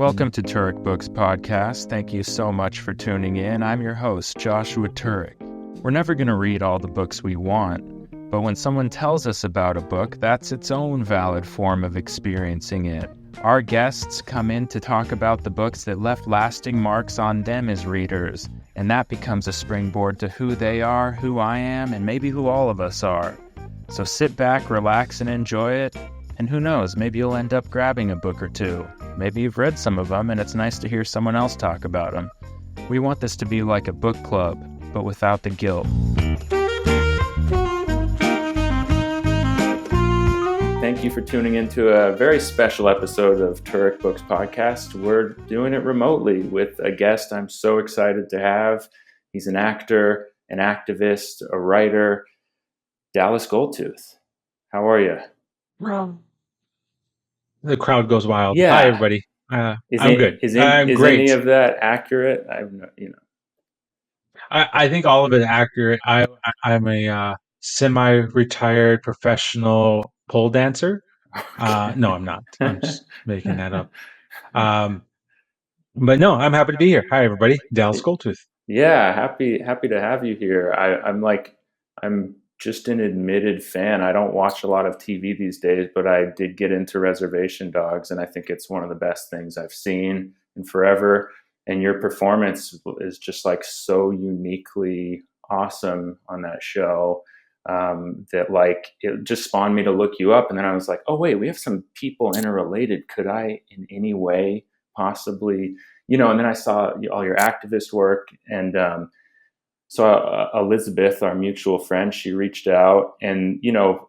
Welcome to Turek Books Podcast. Thank you so much for tuning in. I'm your host, Joshua Turek. We're never going to read all the books we want, but when someone tells us about a book, that's its own valid form of experiencing it. Our guests come in to talk about the books that left lasting marks on them as readers, and that becomes a springboard to who they are, who I am, and maybe who all of us are. So sit back, relax, and enjoy it. And who knows, maybe you'll end up grabbing a book or two. Maybe you've read some of them and it's nice to hear someone else talk about them. We want this to be like a book club, but without the guilt. Thank you for tuning into a very special episode of Turek Books Podcast. We're doing it remotely with a guest I'm so excited to have. He's an actor, an activist, a writer, Dallas Goldtooth. How are you? The crowd goes wild. Yeah. Hi, everybody. I'm good. I'm great. Any of that accurate? I think all of it accurate. I'm a semi-retired professional pole dancer. No, I'm not. I'm just making that up. But no, I'm happy to be here. Hi, everybody. Dallas Goldtooth. Yeah, happy to have you here. I'm just an admitted fan. I don't watch a lot of TV these days, but I did get into Reservation Dogs, and I think it's one of the best things I've seen in forever. And your performance is just like so uniquely awesome on that show that like it just spawned me to look you up. And then I was like, oh wait, we have some people interrelated. Could I in any way possibly, and then I saw all your activist work and so Elizabeth, our mutual friend, she reached out and,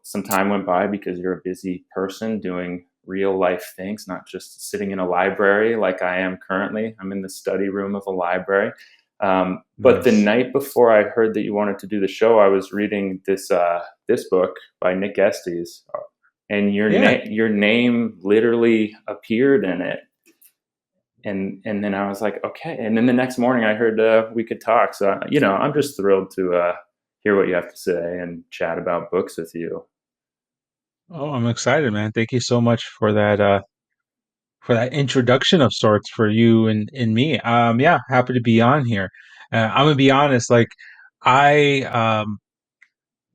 some time went by because you're a busy person doing real life things, not just sitting in a library like I am currently. I'm in the study room of a library. But the night before I heard that you wanted to do the show, I was reading this book by Nick Estes, and your name literally appeared in it. And then I was like, okay. And then the next morning I heard we could talk. So, I'm just thrilled to hear what you have to say and chat about books with you. Oh, I'm excited, man. Thank you so much for that introduction of sorts for you and me. Yeah, happy to be on here. I'm gonna be honest, like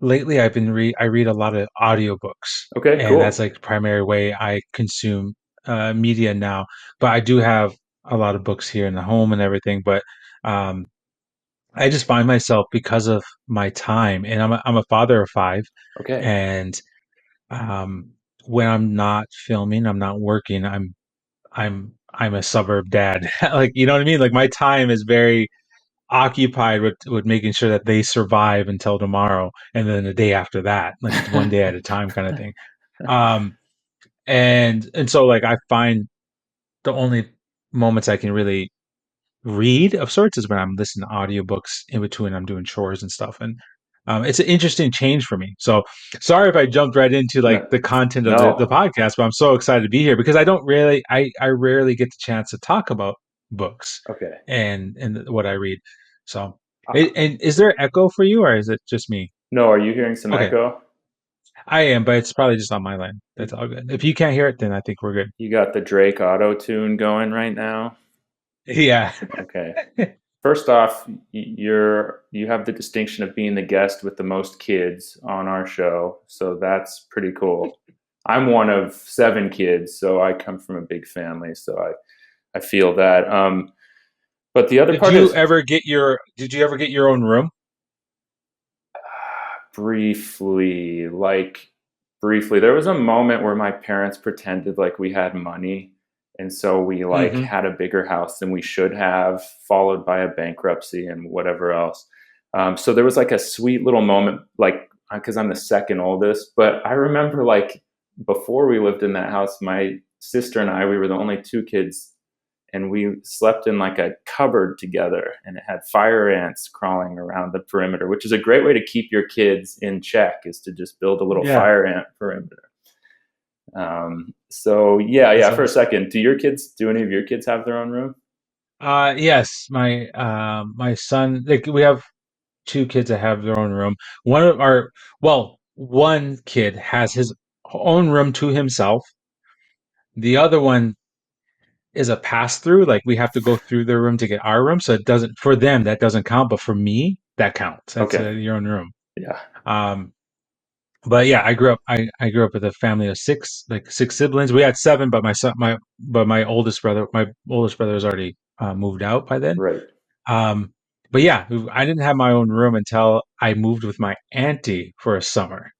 lately I've been I read a lot of audiobooks. Okay, And cool. that's like the primary way I consume media now. But I do have a lot of books here in the home and everything. But um, I just find myself because of my time, and I'm a father of 5, Okay. and um, when I'm not filming, I'm not working. I'm a suburb dad. Like, you know what I mean? Like my time is very occupied with making sure that they survive until tomorrow, and then the day after that, like it's one day at a time kind of thing. Um, and so like I find the only moments I can really read of sorts is when I'm listening to audiobooks in between I'm doing chores and stuff. And it's an interesting change for me. So sorry if I jumped right into like the content of the podcast, but I'm so excited to be here because I rarely get the chance to talk about books and what I read. So, and is there echo for you or is it just me? No, are you hearing some echo? I am, but it's probably just on my line. That's all good. If you can't hear it, then I think we're good. You got the Drake auto tune going right now? Yeah. Okay. First off, you have the distinction of being the guest with the most kids on our show, so that's pretty cool. I'm one of 7 kids, so I come from a big family, so I feel that. But the other part is, did you ever get your own room? Briefly. There was a moment where my parents pretended like we had money. And so we had a bigger house than we should have, followed by a bankruptcy and whatever else. So there was like a sweet little moment, like, because I'm the second oldest. But I remember like before we lived in that house, my sister and I, we were the only 2 kids. And we slept in like a cupboard together, and it had fire ants crawling around the perimeter, which is a great way to keep your kids in check, is to just build a little fire ant perimeter. So yeah. For a second, do any of your kids have their own room? Yes, my son, like we have 2 kids that have their own room. One kid has his own room to himself. The other one is a pass through. Like we have to go through their room to get our room. So it doesn't, for them, that doesn't count. But for me, that counts. That's Okay. your own room. Yeah. Um, but yeah, I grew up with a family of six, like six siblings. We had seven, but my oldest brother has already moved out by then. Right. Um, but yeah, I didn't have my own room until I moved with my auntie for a summer.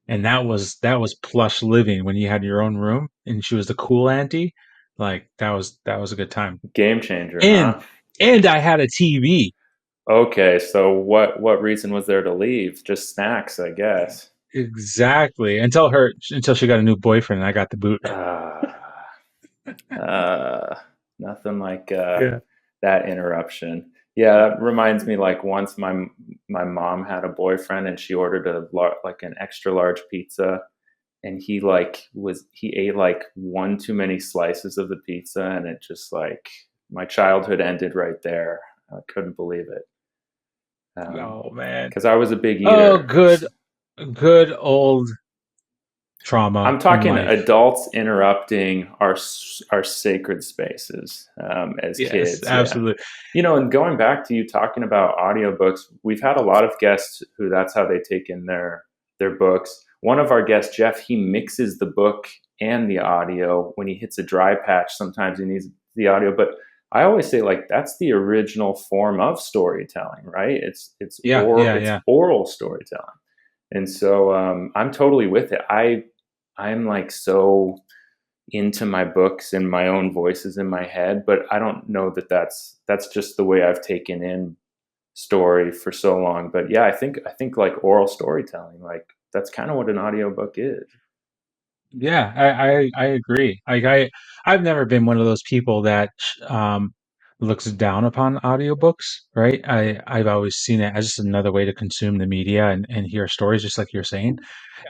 And that was plush living when you had your own room and she was the cool auntie. Like that was a good time. Game changer, And huh? and I had a TV. Okay, so what reason was there to leave? Just snacks, I guess. Exactly. Until she got a new boyfriend and I got the boot. Ah, uh, nothing like Yeah. that interruption. Yeah, that reminds me. Like once my mom had a boyfriend and she ordered like an extra large pizza, and he ate like one too many slices of the pizza, and it just like my childhood ended right there. I couldn't believe it Oh man. because I was a big Oh, eater. good old I'm trauma in talking life. adults interrupting our sacred spaces as Yes, kids. Yeah. absolutely. And going back to you talking about audiobooks, we've had a lot of guests who that's how they take in their books. One of our guests, Jeff, he mixes the book and the audio. When he hits a dry patch, sometimes he needs the audio, but I always say like that's the original form of storytelling, right? Yeah, yeah, It's yeah. oral storytelling. And so I'm totally with it. I'm like so into my books and my own voices in my head, but I don't know that that's just the way I've taken in story for so long. But yeah, I think like oral storytelling, like that's kind of what an audiobook is. Yeah, I agree. I've never been one of those people that um looks down upon audiobooks, right? I've always seen it as just another way to consume the media and hear stories, just like you're saying.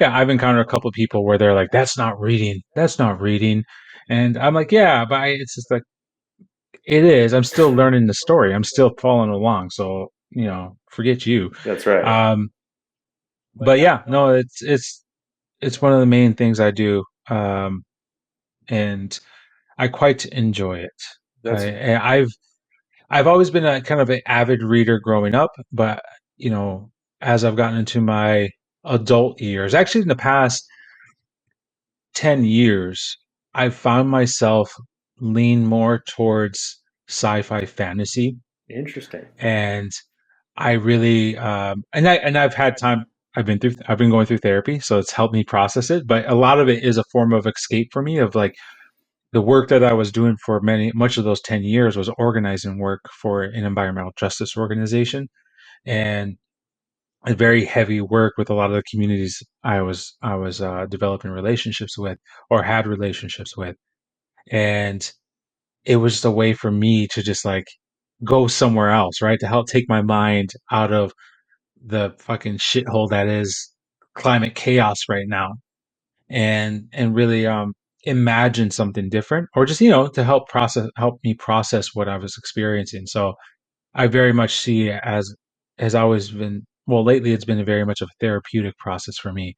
Yeah, I've encountered a couple of people where they're like, "That's not reading. That's not reading," and I'm like, "Yeah, but it's just like it is. I'm still learning the story. I'm still following along. So forget you." That's right. Um, but yeah, no, it's one of the main things I do. And I quite enjoy it. That's I've always been a kind of an avid reader growing up, but you know, as I've gotten into my adult years, actually in the past 10 years, I've found myself lean more towards sci-fi fantasy, interesting. and I really I've had time. I've been going through therapy, so it's helped me process it. But a lot of it is a form of escape for me, of like the work that I was doing for much of those 10 years was organizing work for an environmental justice organization, and a very heavy work with a lot of the communities I was developing relationships with or had relationships with. And it was just a way for me to just like go somewhere else, right? To help take my mind out of the fucking shithole that is climate chaos right now, and really imagine something different, or just to help me process what I was experiencing. So I very much see it as has always been, well, lately it's been a very much of a therapeutic process for me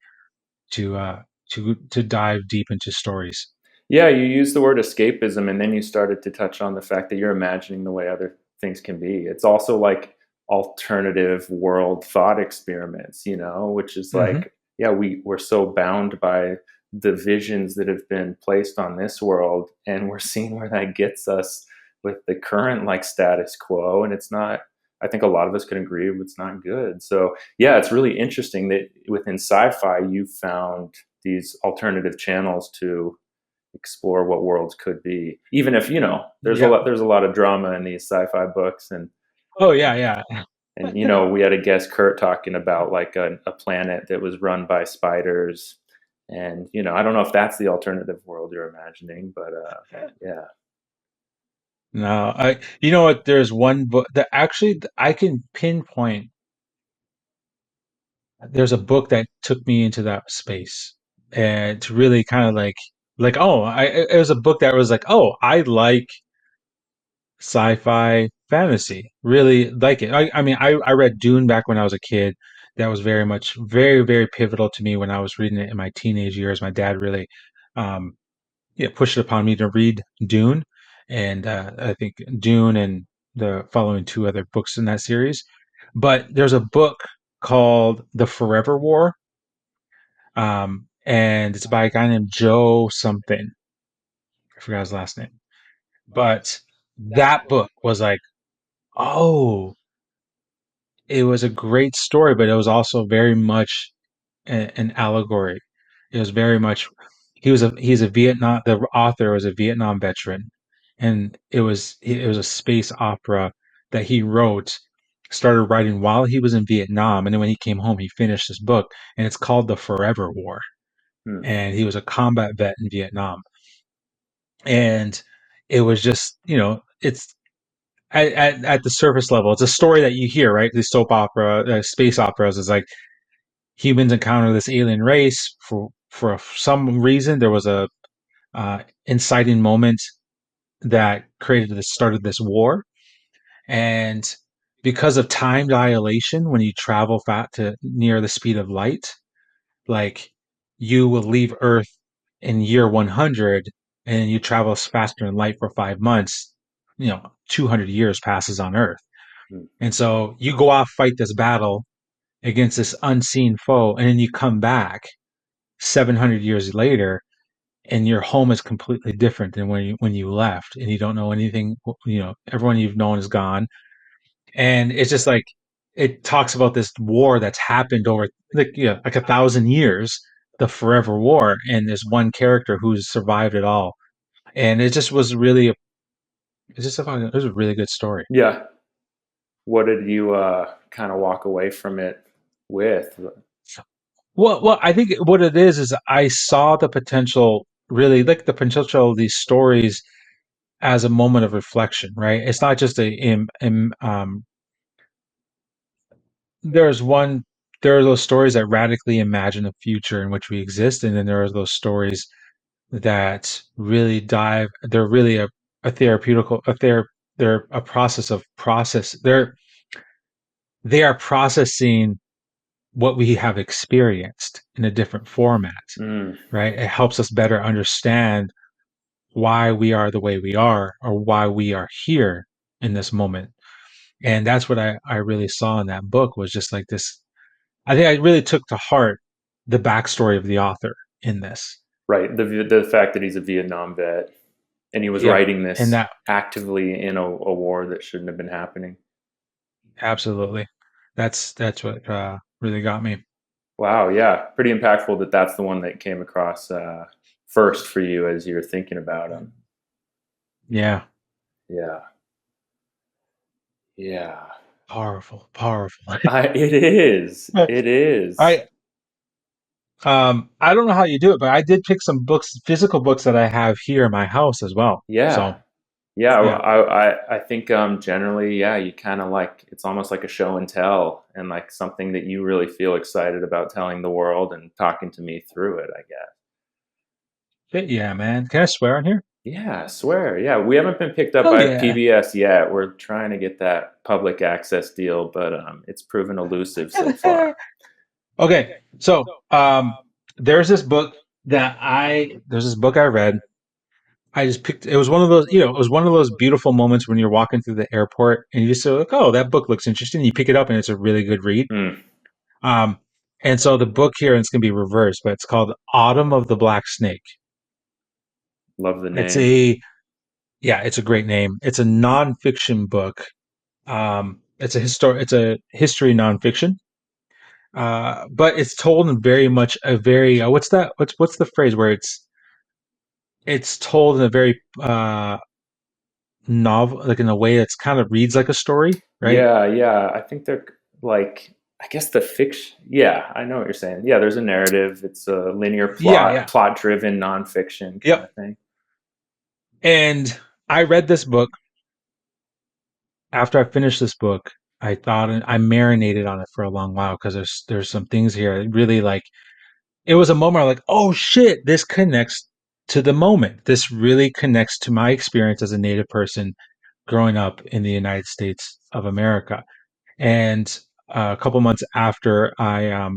to dive deep into stories. Yeah, you used the word escapism, and then you started to touch on the fact that you're imagining the way other things can be. It's also like alternative world thought experiments, which is Hmm. like, yeah, we're so bound by the visions that have been placed on this world, and we're seeing where that gets us with the current like status quo, and it's not. I think a lot of us can agree it's not good. So yeah, it's really interesting that within sci-fi you found these alternative channels to explore what worlds could be. Even if Yeah. there's a lot of drama in these sci-fi books, Oh yeah, yeah. and we had a guest Kurt talking about like a planet that was run by spiders, and I don't know if that's the alternative world you're imagining, but yeah, No, you know what? There's one book that actually I can pinpoint. There's a book that took me into that space, and to really kind of like oh, it was a book that was like, oh, I like sci-fi fantasy. Really like it. I mean, I read Dune back when I was a kid. That was very much very very pivotal to me when I was reading it in my teenage years. My dad really, um, yeah, pushed it upon me to read Dune, and I think Dune and the following two other books in that series. But there's a book called The Forever War, and it's by a guy named Joe something. I forgot his last name. But that book was like, oh, it was a great story, but it was also very much an allegory. It was very much he's a Vietnam the author was a Vietnam veteran, and it was a space opera that he wrote, started writing while he was in Vietnam, and then when he came home he finished this book, and it's called The Forever War. Hmm. And he was a combat vet in Vietnam, and it was just, it's at the surface level, it's a story that you hear, right? The soap opera, space operas is like humans encounter this alien race for some reason. There was a inciting moment that created the start of this war, and because of time dilation, when you travel fat to near the speed of light, like you will leave Earth in year 100, and you travel faster than light for 5 months. 200 years passes on Earth, Hmm. and so you go off, fight this battle against this unseen foe, and then you come back 700 years later, and your home is completely different than when you left, and you don't know anything. Everyone you've known is gone, and it's just like it talks about this war that's happened over like 1,000 years, the Forever War, and there's one character who's survived it all, and it just was really it was a really good story. Yeah. What did you kind of walk away from it with? Well, I think what it is I saw the potential, really like the potential of these stories as a moment of reflection, right? It's not just there's one, there are those stories that radically imagine a future in which we exist, and then there are those stories that really dive. They're really a therapeutical, they're a process of process. They are processing what we have experienced in a different format, Mm, right? It helps us better understand why we are the way we are, or why we are here in this moment. And that's what I really saw in that book, was just like this. I think I really took to heart the backstory of the author in this. right. The fact that he's a Vietnam vet and he was Yep. writing And this that, actively in a war that shouldn't have been happening. absolutely, that's what really got me. Wow. Yeah. Pretty impactful that that's the one that came across first for you as you're thinking about him. Yeah. Yeah. Yeah. Powerful, powerful. It is. It is. I I don't know how you do it, but I did pick some books, physical books that I have here in my house as well. Yeah. So Yeah, well, yeah. I think generally, yeah, you kind of like it's almost like a show and tell, and like something that you really feel excited about telling the world and talking to me through it. I guess. Yeah, man. Can I swear on here? Yeah, I swear. Yeah, we haven't been picked up Oh by yeah. PBS yet. We're trying to get that public access deal, but it's proven elusive so far. Okay. So there's this book there's this book I read. I just picked, it was one of those, it was one of those beautiful moments when you're walking through the airport and you just say like, oh, that book looks interesting. You pick it up and it's a really good read. Mm, Um, and so the book here, and it's going to be reversed, but it's called Autumn of the Black Snake. love the It's name. a, yeah, it's a great name. It's a nonfiction book. It's a history nonfiction. But it's told in very much a very, what's the phrase where it's told in a very, novel, like in a way that's kind of reads like a story, right? Yeah, yeah. I think they're like, I guess the fiction. Yeah, I know what you're saying. Yeah, there's a narrative. It's a linear Yeah, yeah. plot driven nonfiction kind Yep. of thing. And I read this book. After I finished this book, I thought, I marinated on it for a long while, because there's some things here that really, like, it was a moment like, oh shit, this connects to the moment. This really connects to my experience as a Native person growing up in the United States of America. And a couple months after I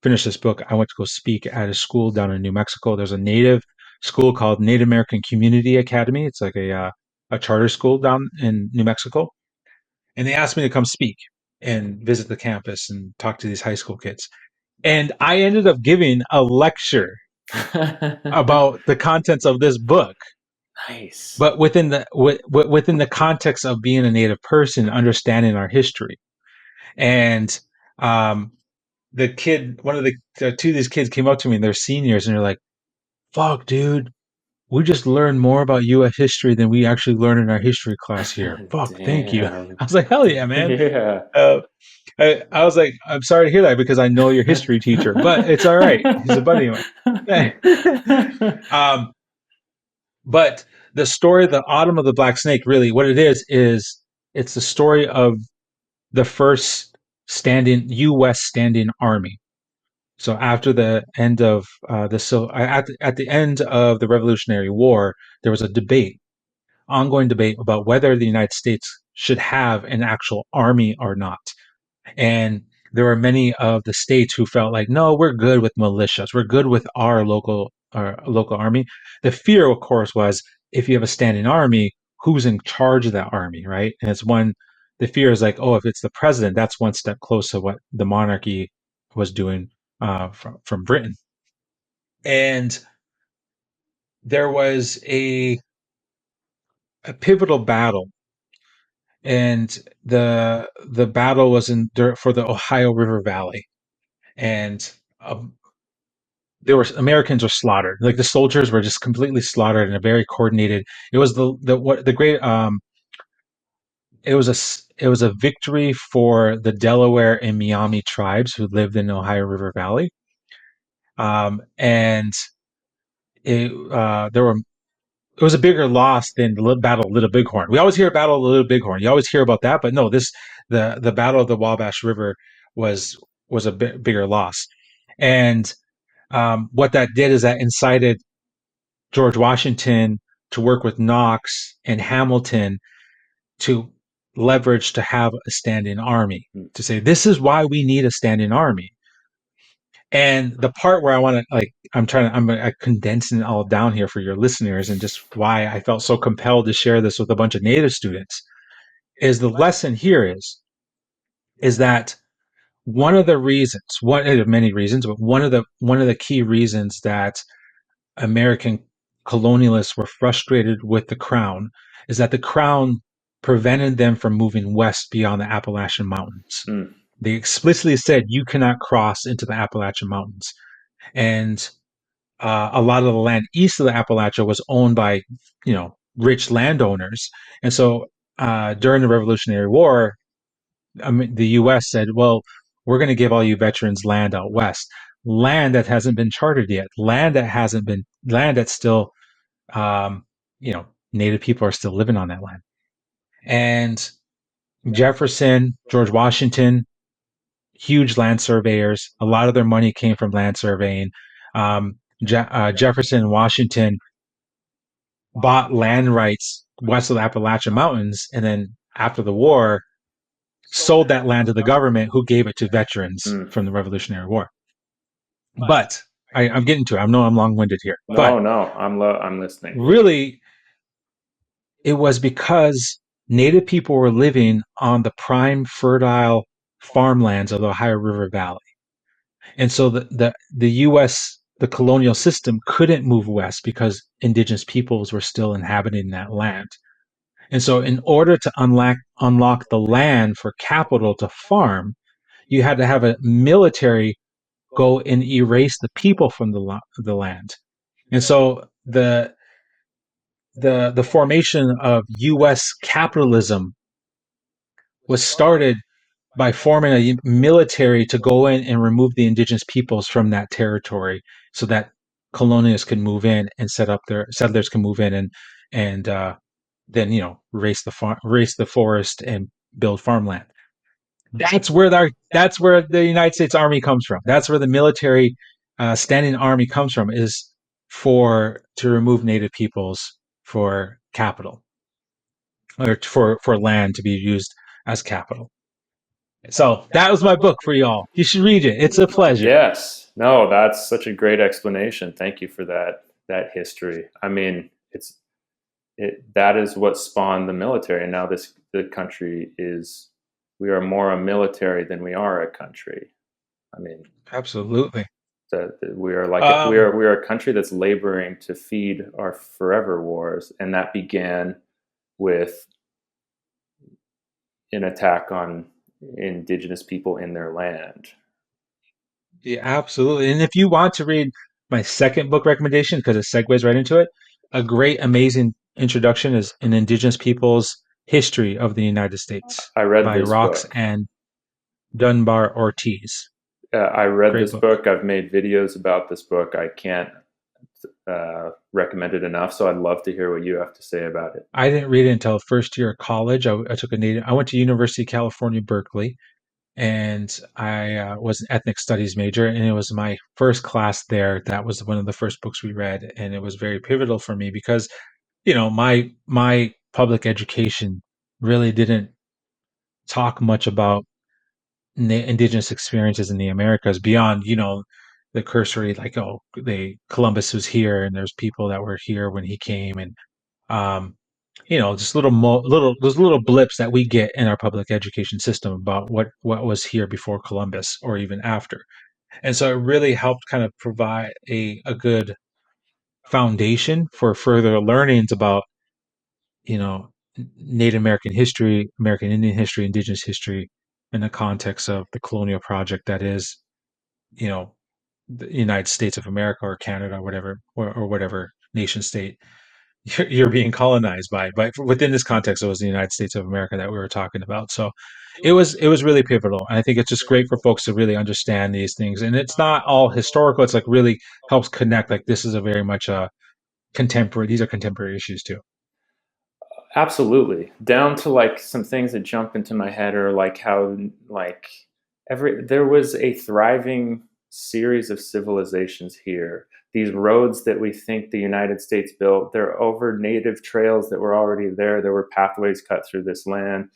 finished this book, I went to go speak at a school down in New Mexico. There's a Native school called Native American Community Academy. It's like a a charter school down in New Mexico, and they asked me to come speak and visit the campus and talk to these high school kids. And I ended up giving a lecture about the contents of this book, Nice. but within the context of being a Native person, understanding our history. And um, the kid, one of the two of these kids came up to me, and they're seniors, and they're like, "Fuck, dude, we just learned more about U.S. history than we actually learned in our history class here. Fuck, thank you." Damn. I was like, "Hell yeah, man." Yeah. Uh, I was like, "I'm sorry to hear that because I know your history teacher, but it's all right." He's a buddy of mine. um, but the story, the Autumn of the Black Snake, really, what it is it's the story of the first standing U.S. standing army. So after the end of at the end of the Revolutionary War, there was a debate, ongoing debate about whether the United States should have an actual army or not. And there were many of the states who felt like, no, we're good with militias. We're good with our local army. The fear, of course, was if you have a standing army, who's in charge of that army, right? And it's one, the fear is like, oh, if it's the president, that's one step close to what the monarchy was doing from Britain. And there was a pivotal battle, and the battle was for the Ohio River Valley, and um, there were Americans were slaughtered. Like the soldiers were just completely slaughtered in a very coordinated. It was the what the great it was a victory for the Delaware and Miami tribes who lived in the Ohio River Valley. And there were it was a bigger loss than the Battle of Little Bighorn. We always hear Battle of Little Bighorn. You always hear about that, but no, this the Battle of the Wabash River was was a bigger loss. And what that did is that incited George Washington to work with Knox and Hamilton to leverage to have a standing army, to say this is why we need a standing army. And the part where I want to I'm condensing it all down here for your listeners, and just why I felt so compelled to share this with a bunch of Native students is the lesson here is that one of the reasons, one of many reasons, but one of the key reasons that American colonialists were frustrated with the crown is that the crown prevented them from moving west beyond the Appalachian Mountains. Mm. They explicitly said you cannot cross into the Appalachian Mountains. And a lot of the land east of the Appalachia was owned by, rich landowners. And so during the Revolutionary War, the U.S. said, well, we're going to give all you veterans land out west, land that hasn't been charted yet, land that's still, um, Native people are still living on that land. And Jefferson, George Washington, huge land surveyors. A lot of their money came from land surveying. Jefferson and Washington bought land rights west of the Appalachian Mountains, and then after the war, sold that land to the government, who gave it to veterans Mm. from the Revolutionary War. But I'm getting to it. I know I'm long-winded here, No, but no, I'm listening. really, it was because Native people were living on the prime fertile farmlands of the Ohio River Valley. And so the US, the colonial system couldn't move west because indigenous peoples were still inhabiting that land. And so in order to unlock the land for capital to farm, you had to have a military go and erase the people from the land. And so the formation of US capitalism was started by forming a military to go in and remove the indigenous peoples from that territory so that colonialists can move in and set up their settlers can move in and then race the forest and build farmland. That's where the United States Army comes from. That's where the military standing army comes from, is for to remove native peoples for capital, or for land to be used as capital. So that was my book for y'all. You should read it. It's a pleasure. Yes. No, that's such a great explanation. Thank you for that history. I mean, that is what spawned the military. And now the country is, we are more a military than we are a country. I mean, Absolutely. that we are like Um, we are a country that's laboring to feed our forever wars, and that began with an attack on indigenous people in their land. yeah, absolutely. And if you want to read my second book recommendation, because it segues right into it, a great, amazing introduction is An Indigenous People's History of the United States I read by this Rox book. and Dunbar Ortiz. I read Great this book. book. I've made videos about this book. I can't recommend it enough. So I'd love to hear what you have to say about it. I didn't read it until first year of college. I took a native. I went to University of California, Berkeley, and I was an ethnic studies major, and it was my first class there. That was one of the first books we read, and it was very pivotal for me because my public education really didn't talk much about indigenous experiences in the Americas beyond the cursory, like, oh, they Columbus was here and there's people that were here when he came, and um just little those little blips that we get in our public education system about what was here before Columbus or even after. And so it really helped kind of provide a good foundation for further learnings about you know Native American history, American Indian history, Indigenous history, in the context of the colonial project that is, you know, the United States of America or Canada, or whatever, or whatever nation state you're being colonized by. But within this context, it was the United States of America that we were talking about. So it was really pivotal, and I think it's just great for folks to really understand these things. And it's not all historical; it's like really helps connect. Like this is a very much a contemporary. These are contemporary issues too. Absolutely. Down to like some things that jump into my head are like how like there was a thriving series of civilizations here. These roads that we think the United States built, they're over native trails that were already there. There were pathways cut through this land.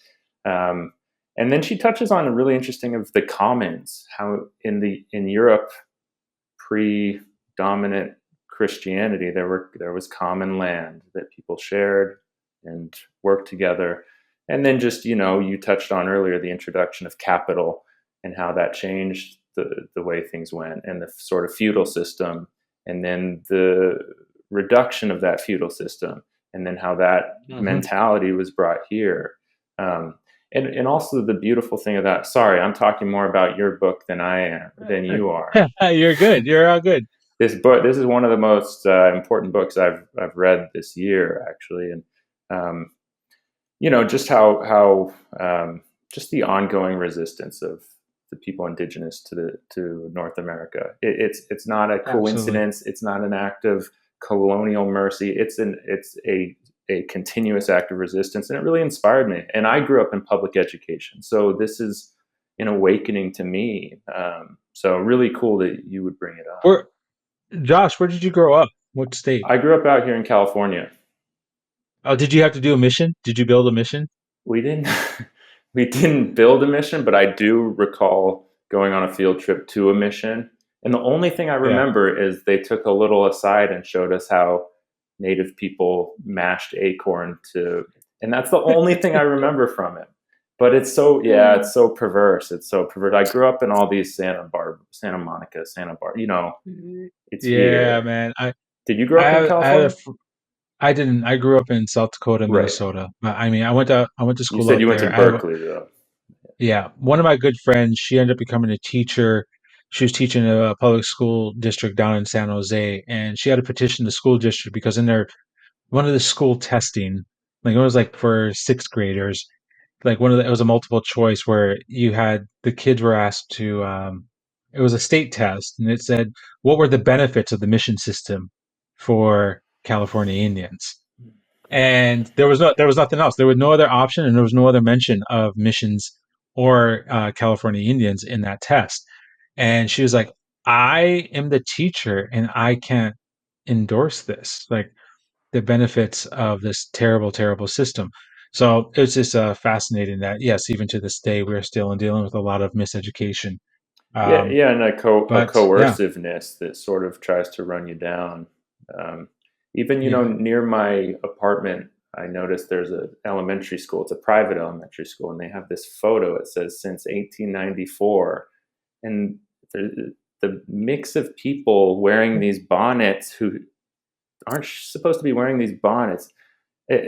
Um, and then she touches on a really interesting of the commons, how in Europe pre-dominant Christianity, there was common land that people shared and worked together. And then just you touched on earlier the introduction of capital and how that changed the way things went, and the sort of feudal system, and then the reduction of that feudal system, and then how that Hmm. mentality was brought here. Um, and also the beautiful thing of that. Sorry, I'm talking more about your book than you are. You're good. You're all good. This is one of the most important books I've read this year, actually, and um, just how just the ongoing resistance of the people indigenous to North America. It's not a Absolutely. coincidence. It's not an act of colonial mercy. It's a continuous act of resistance, and it really inspired me. And I grew up in public education, so this is an awakening to me. So really cool that you would bring it up. Where, Josh, where did you grow up? What state? I grew up out here in California. Oh, did you have to do a mission? Did you build a mission? We didn't we didn't build a mission, but I do recall going on a field trip to a mission. And the only thing I Yeah. remember is they took a little aside and showed us how native people mashed acorn to, and that's the only thing I remember from it. But it's so, yeah, it's so perverse. It's so perverse. I grew up in all these Santa Monica, Santa Barbara. It's Yeah, here. man. Did you grow up in I had California? I didn't. I grew up in South Dakota, Right. Minnesota. But I mean, I went to You school said out you went to there. I have Berkeley, though. Yeah, one of my good friends. She ended up becoming a teacher. She was teaching a public school district down in San Jose, and she had to petition the school district because in their one of the school testing, like it was like for sixth graders, like it was a multiple choice where you had the kids were asked to it was a state test, and it said what were the benefits of the mission system for California Indians. And there was nothing else. There was no other option, and there was no other mention of missions or California Indians in that test. And she was like, I am the teacher and I can't endorse this, like the benefits of this terrible, terrible system. So it's just fascinating that, yes, even to this day, we're still dealing with a lot of miseducation. Yeah, Um, yeah, and a but yeah, coerciveness that sort of tries to run you down. Um, Even, Yeah. near my apartment, I noticed there's an elementary school. It's a private elementary school, and they have this photo. It says since 1894, and the mix of people wearing these bonnets who aren't supposed to be wearing these bonnets.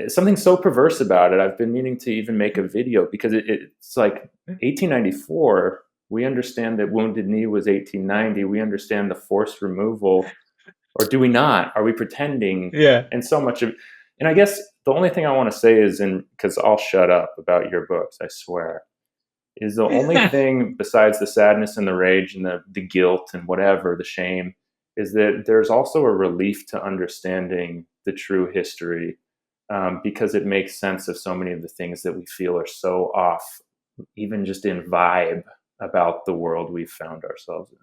Something so perverse about it. I've been meaning to even make a video because it's like 1894. We understand that Wounded Knee was 1890. We understand the forced removal, or do we not? Are we pretending? Yeah. And so much of, and I guess the only thing I want to say is, in because I'll shut up about your books, I swear, is the only thing besides the sadness and the rage and the guilt and whatever, the shame, is that there's also a relief to understanding the true history, because it makes sense of so many of the things that we feel are so off, even just in vibe, about the world we've found ourselves in.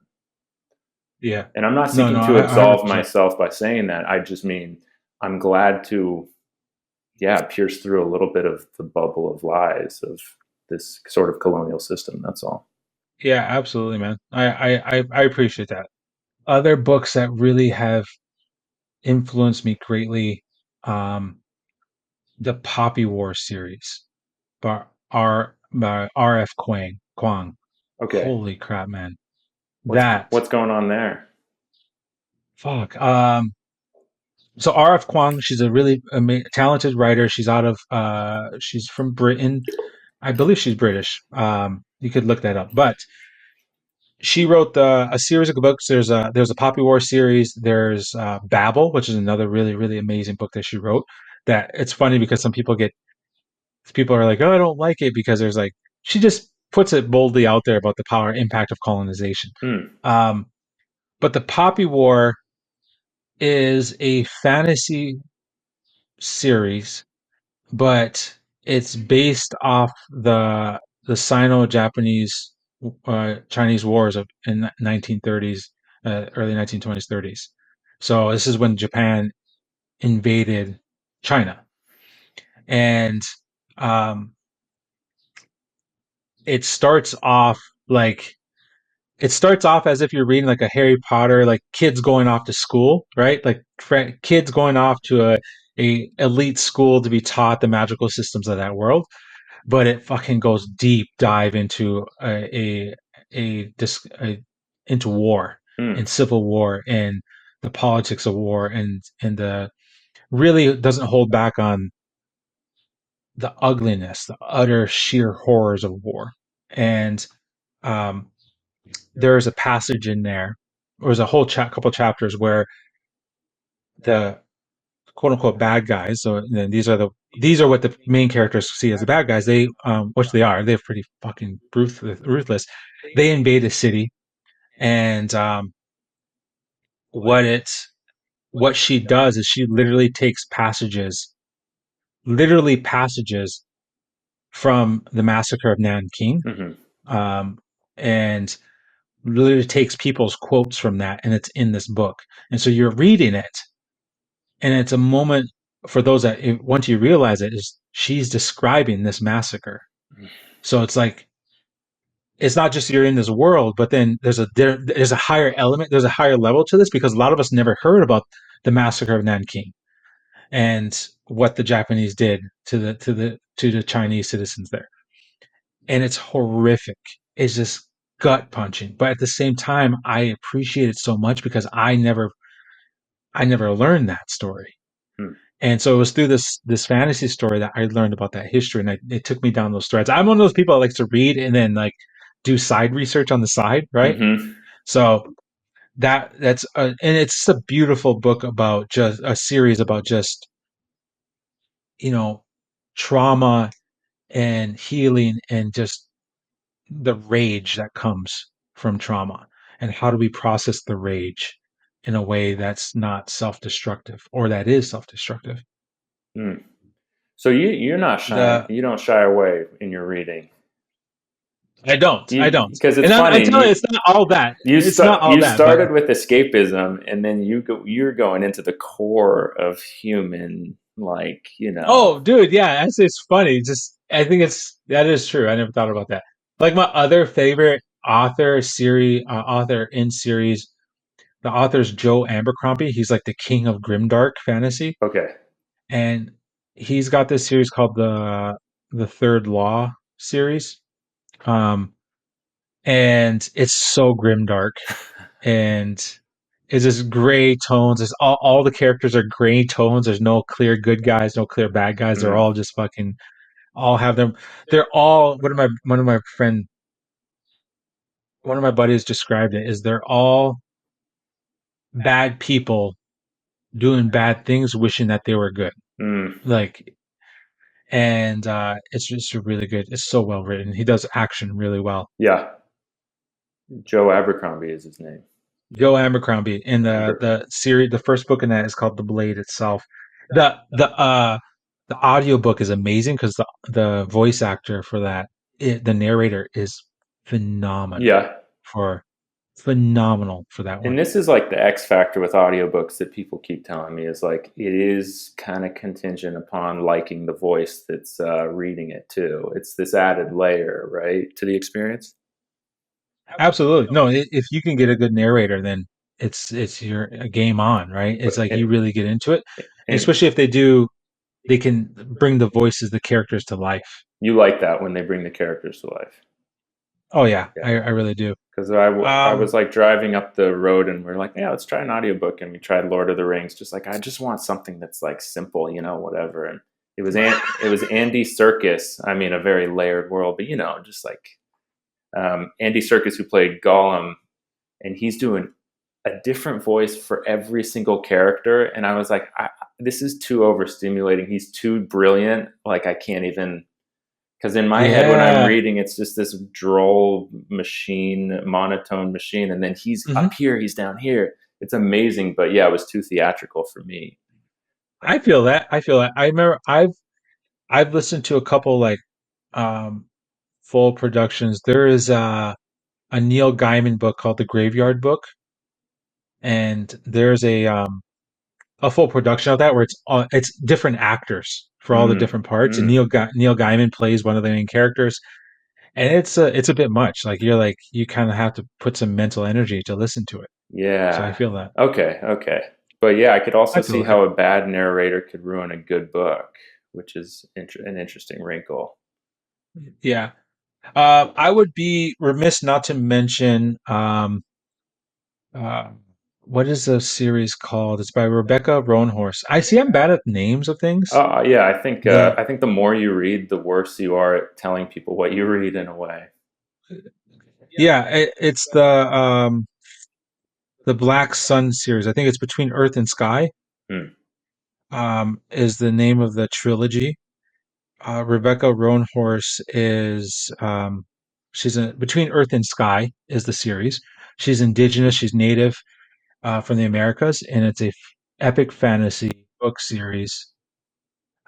Yeah. And I'm not No, seeking no, to I absolve 100%. myself by saying that. I just mean I'm glad to, yeah, pierce through a little bit of the bubble of lies of this sort of colonial system. That's all. Yeah, absolutely, man. I appreciate that. Other books that really have influenced me greatly, um, the Poppy War series by R.F. Kwang. Okay, Holy crap, man. what's That what's going on there? fuck. So R.F. Kwang, she's a really talented writer. She's from Britain. I believe she's British. You could look that up. But she wrote a series of books. There's a Poppy War series. There's Babel, which is another really really amazing book that she wrote. That it's funny because people are like, oh, I don't like it because there's like she just puts it boldly out there about the power impact of colonization. Hmm. Um, but the Poppy War is a fantasy series, but it's based off the Sino-Japanese Chinese wars in 1930s, early 1920s, 30s. So this is when Japan invaded China, and um, it starts off like it starts off as if you're reading like a Harry Potter, like kids going off to school, right? Like kids going off to a elite school to be taught the magical systems of that world. But it fucking goes deep dive into into war and Hmm. civil war and the politics of war and the really doesn't hold back on the ugliness, the utter sheer horrors of war. And um, there's a passage in there, or there's a whole couple chapters where the quote unquote bad guys. So then these are what the main characters see as the bad guys. They which they are. They're pretty fucking ruthless. They invade a city, and what it what she does is she literally passages from the massacre of Nanking, Hmm. um, and literally takes people's quotes from that, and it's in this book. And so you're reading it, and it's a moment for those that once you realize it is she's describing this massacre. So it's like it's not just you're in this world, but then there's a higher element, there's a higher level to this because a lot of us never heard about the massacre of Nanking and what the Japanese did to the Chinese citizens there, and it's horrific. It's just gut punching, but at the same time, I appreciate it so much because I never learned that story. Hmm. And so it was through this fantasy story that I learned about that history, and it took me down those threads. I'm one of those people that likes to read and then like do side research on the side, right? Hmm. So and it's a beautiful book about just a series about just you know trauma and healing and just the rage that comes from trauma and how do we process the rage in a way that's not self-destructive or that is self-destructive. Hmm. So you're not shy. The You don't shy away in your reading. I You, don't. because it's And I funny. tell you, it's not all that. It's not all You that, but started with escapism, and then you're going into the core of human, like, oh, dude, yeah, it's funny. Just I think that is true. I never thought about that. Like my other favorite author in series, The author's Joe Abercrombie. He's like the king of grimdark fantasy, Okay. and he's got this series called the Third Law series. Um, and it's so grimdark, and it's just gray tones. It's all the characters are gray tones. There's no clear good guys, no clear bad guys. They're Mm, all just fucking all have them. They're all one of my buddies described it is they're all bad people doing bad things, wishing that they were good. mm, Like, and it's just really good. It's so well written. He does action really well. yeah. Joe Abercrombie is his name. Joe Abercrombie in Amber. the series, the first book in that is called The Blade itself. The audiobook is amazing because the voice actor for that, the narrator is phenomenal Yeah. for phenomenal for that And one. this is like the X factor with audiobooks that people keep telling me is like it is kind of contingent upon liking the voice that's reading it too. It's this added layer, right, to the experience. Absolutely. No, if you can get a good narrator, then it's your a game on, right? It's But like you really get into it, and especially if they can bring the voices, the characters to life. you like that when they bring the characters to life. Oh yeah, Yeah. I really do. Because I Um, was like driving up the road and we're like, yeah, let's try an audiobook. And we tried Lord of the Rings. Just like, I just want something that's like simple, whatever. And it was Andy Serkis. I mean, a very layered world, but just like Andy Serkis who played Gollum, and he's doing a different voice for every single character. And I was like, this is too overstimulating. He's too brilliant. Like I can't even because in my head when I'm yeah. reading it's just this droll machine, monotone machine, and then he's hmm up here, he's down here. It's amazing, but yeah, it was too theatrical for me. I feel that. I feel that. I remember I've listened to a couple like um full productions. There is a Neil Gaiman book called The Graveyard Book, and there's a full production of that where it's different actors for all the Mm, different parts, and mm, Neil Gaiman plays one of the main characters, and it's a bit much. Like you kind of have to put some mental energy to listen to it. So I yeah. feel that. Okay, okay. But yeah, I could also I see feel that. how a bad narrator could ruin a good book, which is an interesting wrinkle. Yeah. I would be remiss not to mention uh, what is the series called? It's by Rebecca Roanhorse. I see. I'm bad at names of things. Yeah, The I think the more you read, the worse you are at telling people what you read in a way. Yeah, it's the Black Sun series. I think it's Between Earth and Sky. Hmm. Is the name of the trilogy. Rebecca Roanhorse is she's Between Earth and Sky is the series. She's indigenous. She's native from the Americas, and it's a epic fantasy book series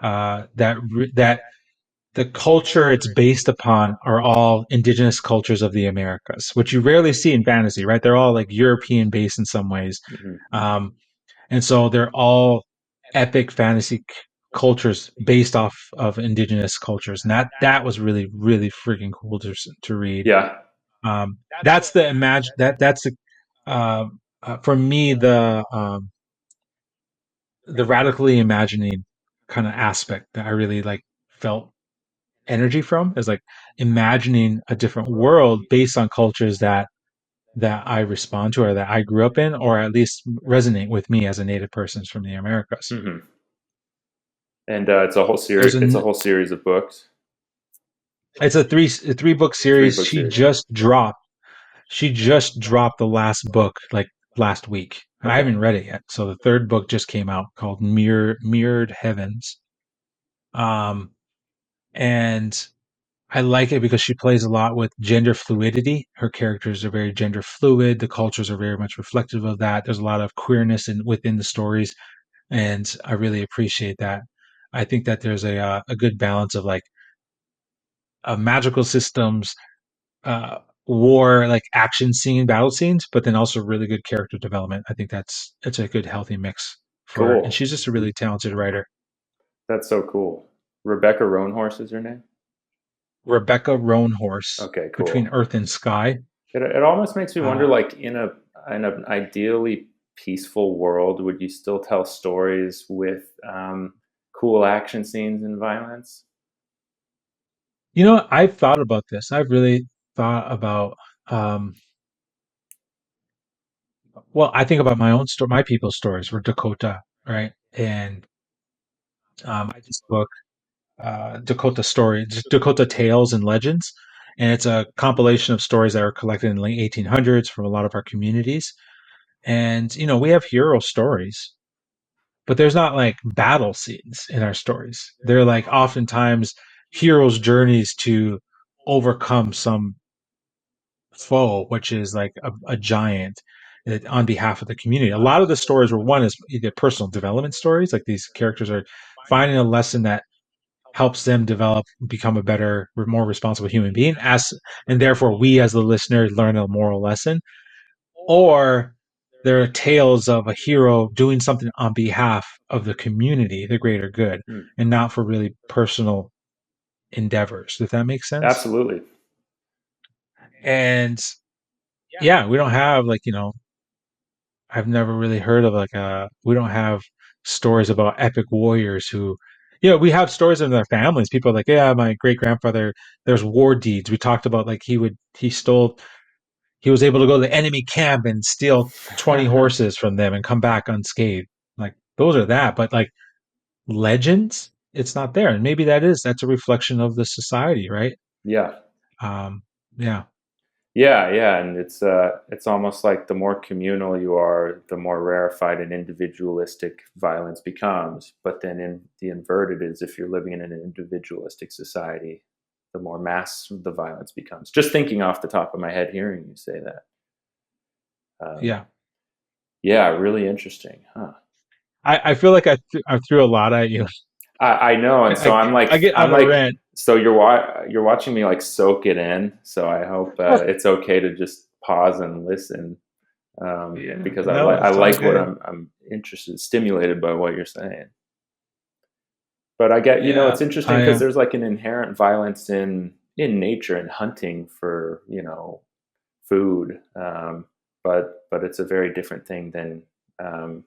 that the culture it's based upon are all indigenous cultures of the Americas, which you rarely see in fantasy, right? They're all like European based in some ways. Hmm. Um, and so they're all epic fantasy cultures based off of indigenous cultures. And that was really, really freaking cool to read. Yeah. That's the imagine that's the, for me, the radically imagining kind of aspect that I really like felt energy from is like imagining a different world based on cultures that I respond to or that I grew up in or at least resonate with me as a native person from the Americas. Hmm. And There's it's a a whole series of books, it's a three book three series. book series. She just dropped the last book like last week. I Okay. haven't read it yet. So the third book just came out called Mirrored Heavens. Um and I like it because she plays a lot with gender fluidity. Her characters are very gender fluid. The cultures are very much reflective of that. There's a lot of queerness within the stories, and I really appreciate that. I think that there's a good balance of like magical systems, war, like action scene, battle scenes, but then also really good character development. I think it's a good healthy mix for her, and Cool. she's just a really talented writer. That's so cool. Rebecca Roanhorse is her name. Rebecca Roanhorse, Okay, Between cool. Earth and Sky. It almost makes me wonder, Uh, like in an ideally peaceful world, would you still tell stories with cool action scenes and violence? I've thought about this. I've really thought about, um, well, I think about my own story, my people's stories were Dakota, right? And I just book Dakota stories, Dakota Tales and Legends, and it's a compilation of stories that are collected in the late 1800s from a lot of our communities. And we have hero stories, but there's not like battle scenes in our stories. They're like oftentimes heroes' journeys to overcome some foe, which is like a giant on behalf of the community. A lot of the stories were one is either personal development stories, like these characters are finding a lesson that helps them develop, become a better, more responsible human being, as and therefore we as the listener learn a moral lesson. Or there are tales of a hero doing something on behalf of the community, the greater good, Hmm. and not for really personal endeavors. Does that make sense? Absolutely. And yeah, we don't have like, I've never really heard of like we don't have stories about epic warriors who, we have stories in their families. People are like, yeah, my great grandfather, there's war deeds. We talked about like he was able to go to the enemy camp and steal 20 horses from them and come back unscathed. Like those are that, but like legends, it's not there. And maybe that's a reflection of the society, right? Yeah. Um, yeah, Yeah, yeah, and it's almost like the more communal you are, the more rarefied and individualistic violence becomes. But then in the inverted is if you're living in an individualistic society, the more mass the violence becomes. Just thinking off the top of my head, hearing you say that, um, yeah. yeah, really interesting, huh? I feel like I threw a lot at you. I know, and so I get I'm on a like, rant. so you're watching me like soak it in. So I hope it's okay to just pause and listen, Yeah, because no, I it's all like what good. I'm interested, stimulated by what you're saying. But I get, Yeah, it's interesting I because there's like an inherent violence in nature and hunting for food, but it's a very different thing than um,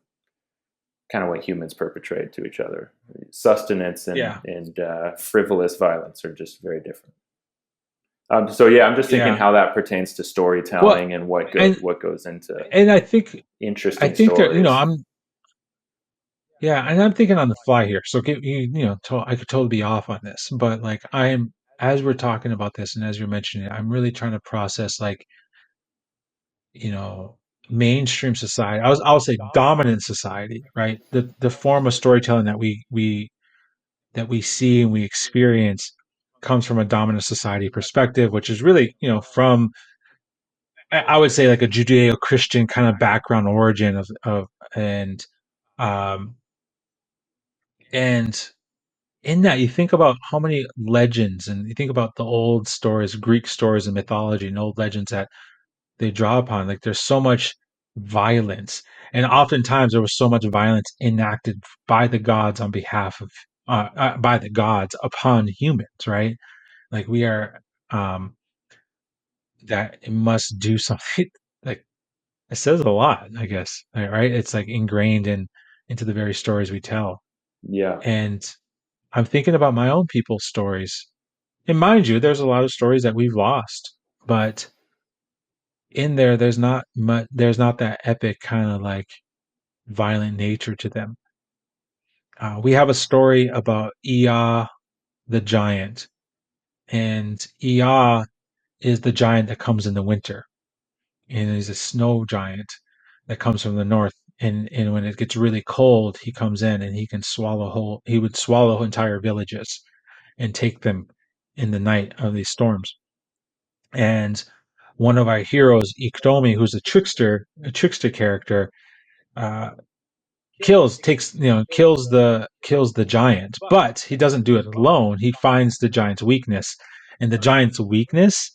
kind of what humans perpetrate to each other. Sustenance yeah, and frivolous violence are just very different. So yeah, I'm just thinking yeah. how that pertains to Well, storytelling and and what goes into and I interesting think that stories. I'm yeah, and I'm thinking on the fly here. So I could totally be off on this, but like I'm as we're talking about this and as you're mentioning it, I'm really trying to process like you know mainstream society. I'll say dominant society, right? The form of storytelling that we see and we experience comes from a dominant society perspective, which is really from I would say like a Judeo-Christian kind of background origin of and um and in that you think about how many legends and you think about the old stories, Greek stories and mythology and old legends that they draw upon. Like there's so much violence, and oftentimes there was so much violence enacted by the gods on behalf of by the gods upon humans, right? Like we are that it must do something. Like it says a lot, I guess, right? It's like ingrained into the very stories we tell. Yeah, And I'm thinking about my own people's stories. And mind you, there's a lot of stories that we've lost, but in there, there's not that epic kind of like violent nature to them. We have a story about Ea the giant, and Ea is the giant that comes in the winter, and he's a snow giant that comes from the north. And when it gets really cold, he comes in and he would swallow entire villages and take them in the night of these storms. And one of our heroes, Iktomi, who's a trickster character, uh, kills the giant, but he doesn't do it alone. He finds the giant's weakness, and the giant's weakness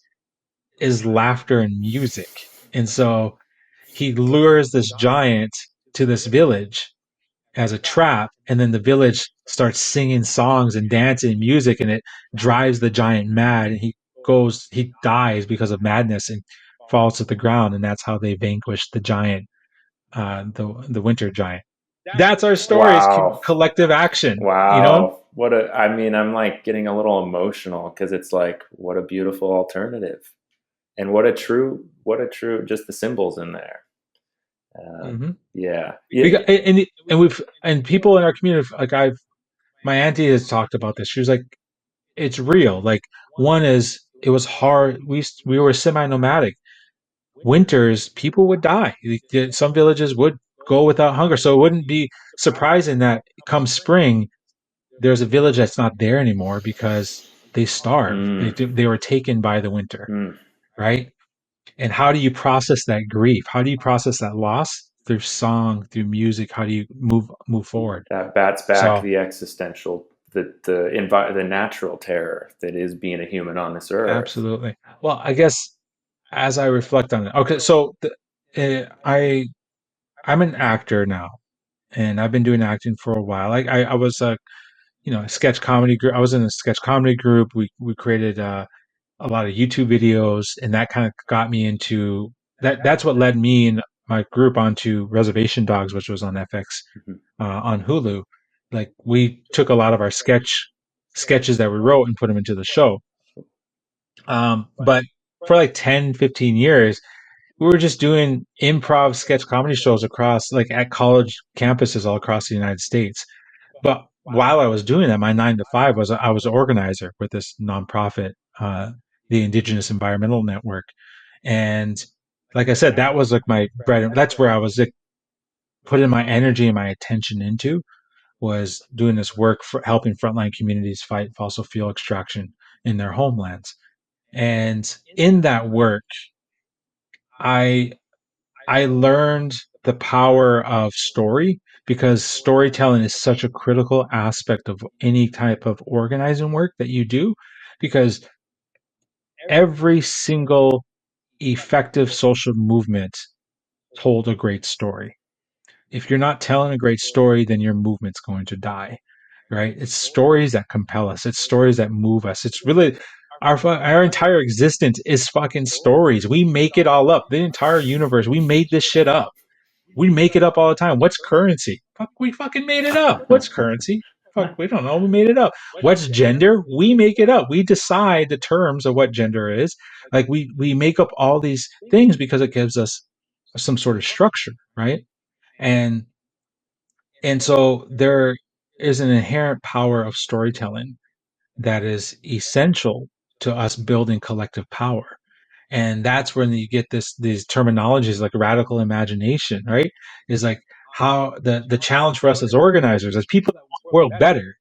is laughter and music. And so he lures this giant to this village as a trap, and then the village starts singing songs and dancing and music, and it drives the giant mad, and he dies because of madness and falls to the ground, and that's how they vanquish the giant, the winter giant. That's our story. It's Wow. collective action. You know. Wow. What a, I mean, I'm like getting a little emotional because it's like, what a beautiful alternative. And what a true, just the symbols in there. Uh, Mm-hmm. yeah. Yeah. Because and people in our community, like I've my auntie has talked about this. She was like, it's real. Like one is it was hard. We were semi nomadic. Winters, people would die. Some villages would go without hunger, so it wouldn't be surprising that come spring there's a village that's not there anymore because they starved. Mm, They were taken by the winter, mm. right? And how do you process that grief? How do you process that loss? Through song, through music. How do you move forward? That bats back So the existential, the natural terror that is being a human on this earth. absolutely. Well, I guess as I reflect on it, okay. So I'm an actor now, and I've been doing acting for a while. I was a a sketch comedy group. I was in a sketch comedy group. We created a lot of YouTube videos, and that kind of got me into that. That's what led me and my group onto Reservation Dogs, which was on FX Mhm. on Hulu. Like we took a lot of our sketches that we wrote and put them into the show. But for like 10, 15 years, we were just doing improv sketch comedy shows across like at college campuses all across the United States. But while I was doing that, my 9 to 5 was I was an organizer with this nonprofit, the Indigenous Environmental Network, and like I said, that was like my bread. That's where I was like, putting my energy and my attention into was doing this work for helping frontline communities fight fossil fuel extraction in their homelands. And in that work, I I learned the power of story because storytelling is such a critical aspect of any type of organizing work that you do because every single effective social movement told a great story. If you're not telling a great story, then your movement's going to die, right? It's stories that compel us. It's stories that move us. It's really our entire existence is fucking stories. We make it all up. The entire universe. We made this shit up. We make it up all the time. What's currency? Fuck, we fucking made it up. What's currency? Fuck, we don't know. We made it up. What's gender? We make it up. We decide the terms of what gender is. Like we make up all these things because it gives us some sort of structure, right? And so there is an inherent power of storytelling that is essential to us building collective power. And that's when you get these terminologies like radical imagination, right? Is like how the challenge for us as organizers, as people that want the world better,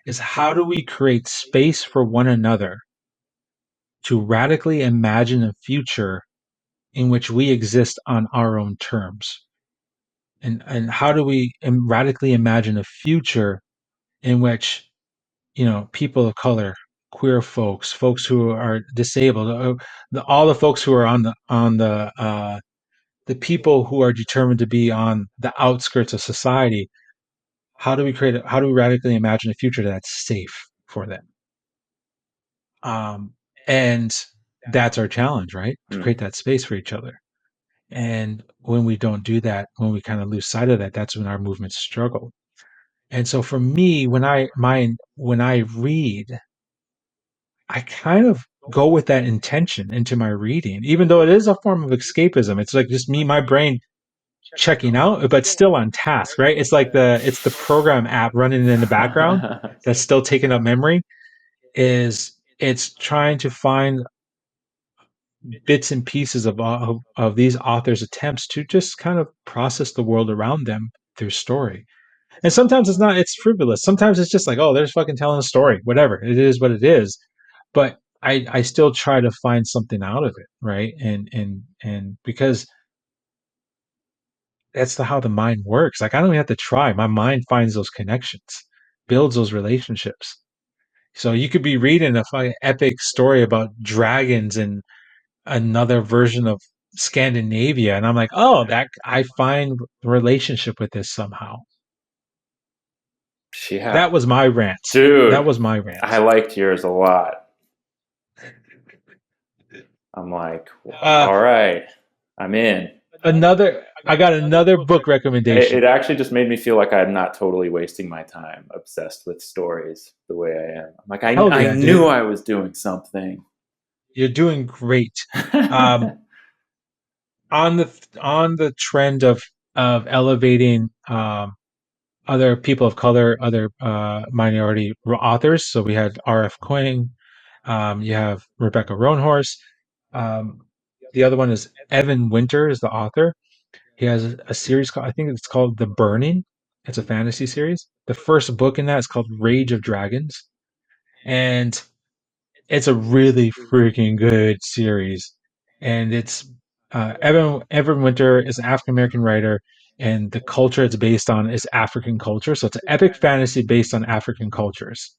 is how do we create space for one another to radically imagine a future in which we exist on our own terms? And how do we radically imagine a future in which people of color, queer folks, folks who are disabled, all the folks who are the people who are determined to be on the outskirts of society, how do we radically imagine a future that's safe for them? And that's our challenge, right? To Mm. create that space for each other. And when we don't do that, when we kind of lose sight of that, that's when our movements struggle. And so for me, when I read, I kind of go with that intention into my reading, even though it is a form of escapism. It's like just me, my brain checking out, but still on task, right? It's the program app running in the background that's still taking up memory. It's trying to find bits and pieces of these authors' attempts to just kind of process the world around them through story. And sometimes it's not, it's frivolous. Sometimes it's just like, oh, they're just fucking telling a story, whatever. It is what it is. But I still try to find something out of it, right? And because that's how the mind works. Like I don't even have to try. My mind finds those connections, builds those relationships. So you could be reading a fucking epic story about dragons and another version of Scandinavia, and I'm like, oh, that I find relationship with this somehow. Yeah. That was my rant. That Dude, was my rant. I liked yours a lot. I'm like, Uh, all right, I'm in. I got another book recommendation. It actually just made me feel like I'm not totally wasting my time obsessed with stories the way I am. I'm like, Hell I yeah, knew dude. I was doing something. You're doing great. Um, on the trend of elevating other people of color, other minority authors. So we had R.F. Kuang. You have Rebecca Roanhorse. Um, the other one is Evan Winter is the author. He has a series called, I think it's called The Burning. It's a fantasy series. The first book in that is called Rage of Dragons, and it's a really freaking good series. And it's Evan Winter is an African American writer, and the culture it's based on is African culture. So it's an epic fantasy based on African cultures,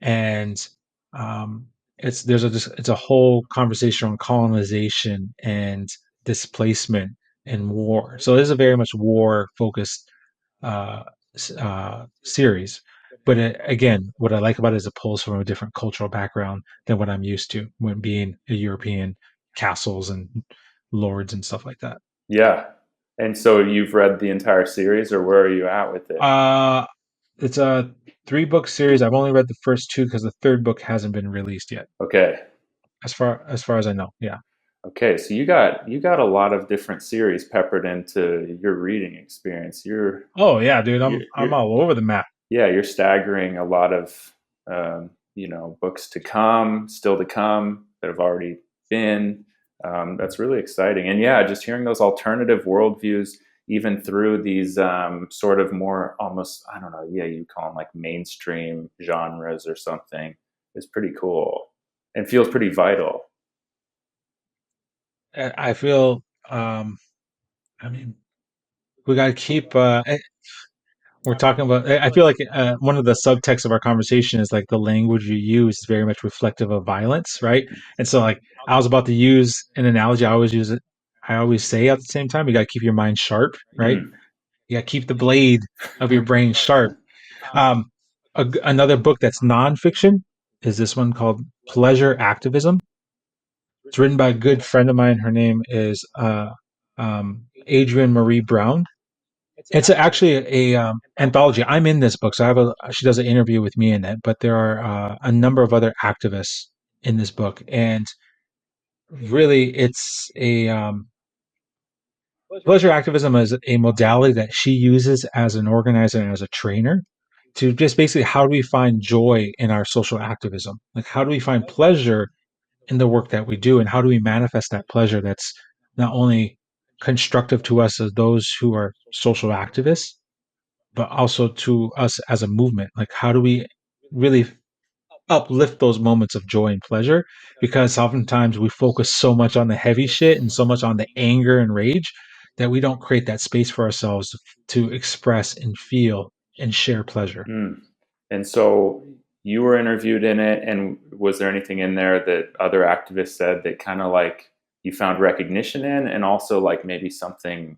and um, it's a whole conversation on colonization and displacement and war. So it is a very much war focused uh, series. But again, what I like about it is it pulls from a different cultural background than what I'm used to when being a European castles and lords and stuff like that. Yeah. And so you've read the entire series, or where are you at with it? Uh, it's a three-book series. I've only read the first two because the third book hasn't been released yet, Okay. as far as I know. Yeah. Okay. So you got a lot of different series peppered into your reading experience. Oh yeah, dude. I'm You're all over the map. yeah, you're staggering a lot of books to come, still to come that have already been. That's really exciting, and yeah, just hearing those alternative worldviews, even through these sort of more almost I don't know, yeah, you call them like mainstream genres or something, is pretty cool and feels pretty vital. I feel. I mean, we got to keep. We're talking about. I feel like one of the subtexts of our conversation is like the language you use is very much reflective of violence, right? And so, like, I was about to use an analogy. I always use it. I always say at the same time, you got to keep your mind sharp, right? Mm. You got to keep the blade of your brain sharp. Um, Another book that's nonfiction is this one called Pleasure Activism. It's written by a good friend of mine. Her name is Adrienne Marie Brown. It's actually anthology. I'm in this book, so I have a. She does an interview with me in it, but there are a number of other activists in this book, and really, it's a pleasure activism is a modality that she uses as an organizer and as a trainer to just basically how do we find joy in our social activism? Like how do we find pleasure in the work that we do, and how do we manifest that pleasure that's not only constructive to us as those who are social activists but also to us as a movement. Like, how do we really uplift those moments of joy and pleasure? Because oftentimes we focus so much on the heavy shit and so much on the anger and rage that we don't create that space for ourselves to express and feel and share pleasure. Mm. And so you were interviewed in it, and was there anything in there that other activists said that kind of like you found recognition in, and also like maybe something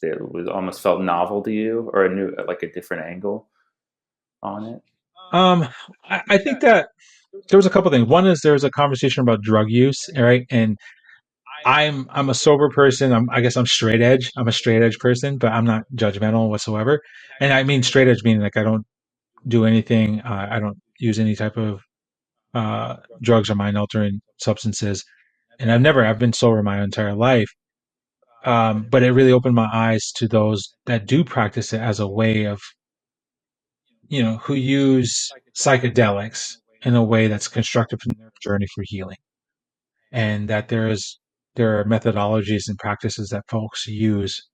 that was almost felt novel to you, or a new, like a different angle on it? Um, I think that there was a couple things. One is there was a conversation about drug use, right? And I'm a sober person. I guess I'm straight edge. I'm a straight edge person, but I'm not judgmental whatsoever. And I mean straight edge meaning like I don't do anything. I don't use any type of drugs or mind altering substances. And I've been sober my entire life. But it really opened my eyes to those that do practice it as a way of, who use psychedelics in a way that's constructive in their journey for healing. And that there are methodologies and practices that folks use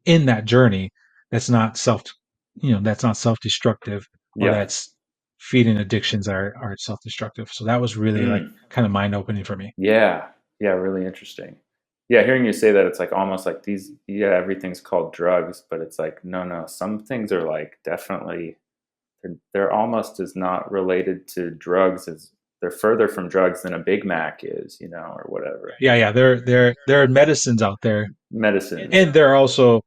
in that journey that's not self-destructive or Yeah. that's feeding addictions are self-destructive. So that was really like Mm. kind of mind-opening for me. Yeah. Yeah. Really interesting. Yeah. Hearing you say that, it's like almost like these, yeah, everything's called drugs, but it's like, no, no, some things are like definitely, they're almost as not related to drugs as they're further from drugs than a Big Mac is, or whatever. Yeah, there are medicines out there, Medicines. and there are also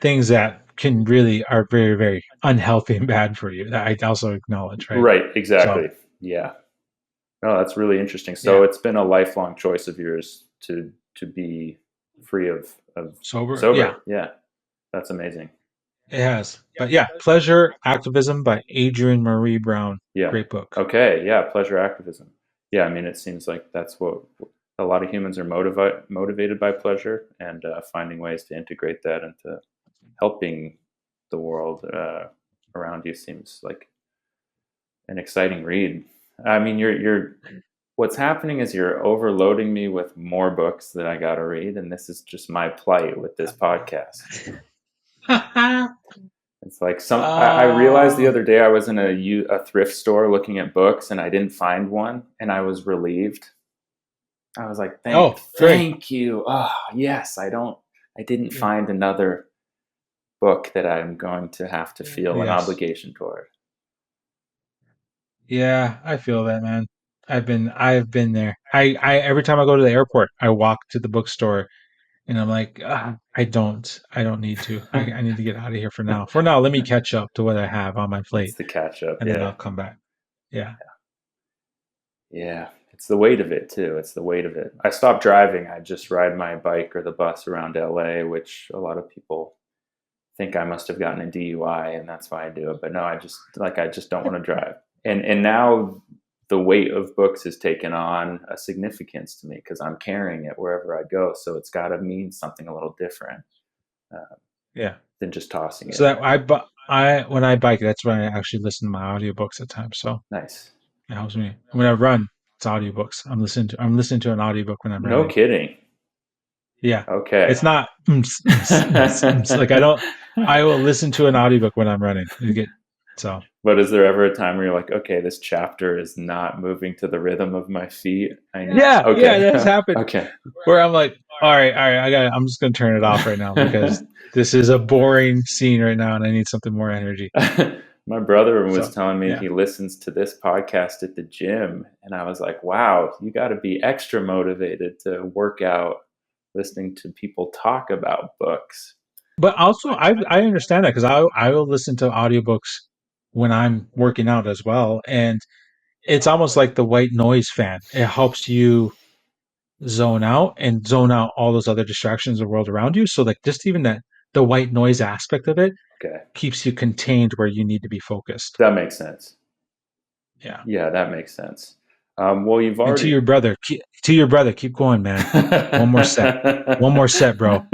things that can really are very, very unhealthy and bad for you that I also acknowledge, right? Right. So Exactly. Yeah. Oh, that's really interesting. So Yeah. it's been a lifelong choice of yours to be free of Sober. Yeah, sober. Yeah, that's amazing. it has. But yeah, Pleasure Activism by Adrienne Marie Brown. Yeah. Great book. Okay. Yeah. Pleasure activism. Yeah. I mean, it seems like that's what a lot of humans are motivated by pleasure, and finding ways to integrate that into helping the world around you seems like an exciting read. I mean, you're what's happening is you're overloading me with more books that I got to read, and this is just my plight with this podcast. It's like I realized the Oh, other day I was in a thrift store looking at books and I didn't find one, and I was relieved. I was like, oh, great. thank you. Oh, yes, I didn't Yeah. find another book that I'm going to have to feel an Yes. obligation toward. Yeah, I feel that, man. I've been there. I every time I go to the airport, I walk to the bookstore and I'm like, I don't need to. I need to get out of here for now. For now, let me catch up to what I have on my It's plate, the catch up. and then Yeah. I'll come back. Yeah. Yeah. It's the weight of it too. It's the weight of it. I stopped driving. I just ride my bike or the bus around LA, which a lot of people think I must have gotten a DUI and that's why I do it. But no, I just don't want to drive. And now the weight of books has taken on a significance to me because I'm carrying it wherever I go. So it's got to mean something a little different uh, Yeah. than just tossing So it. that I when I bike, that's when I actually listen to my audiobooks at times. So Nice. it helps me. When I run, it's audiobooks. I'm listening to an audiobook when I'm No running. kidding. Yeah. Okay. It's not like I will listen to an audiobook when I'm running. You get so But is there ever a time where you're like, okay, this chapter is not moving to the rhythm of my feet? I need. yeah, Okay. that's happened Okay. where I'm like, all right, I'm just gonna turn it off right now because this is a boring scene right now and I need something more energy. My brother was So telling me yeah. he listens to this podcast at the gym, and I was like, wow, you got to be extra motivated to work out listening to people talk about books. But also I understand that because I will listen to audiobooks when I'm working out as well. And it's almost like the white noise fan. It helps you zone out and zone out all those other distractions of the world around you. So like just even that the white noise aspect of it Okay, keeps you contained where you need to be focused. that makes sense. Yeah. Yeah, that makes sense. Well, you've And already. to your brother, keep going, man. One more set. One more set, bro.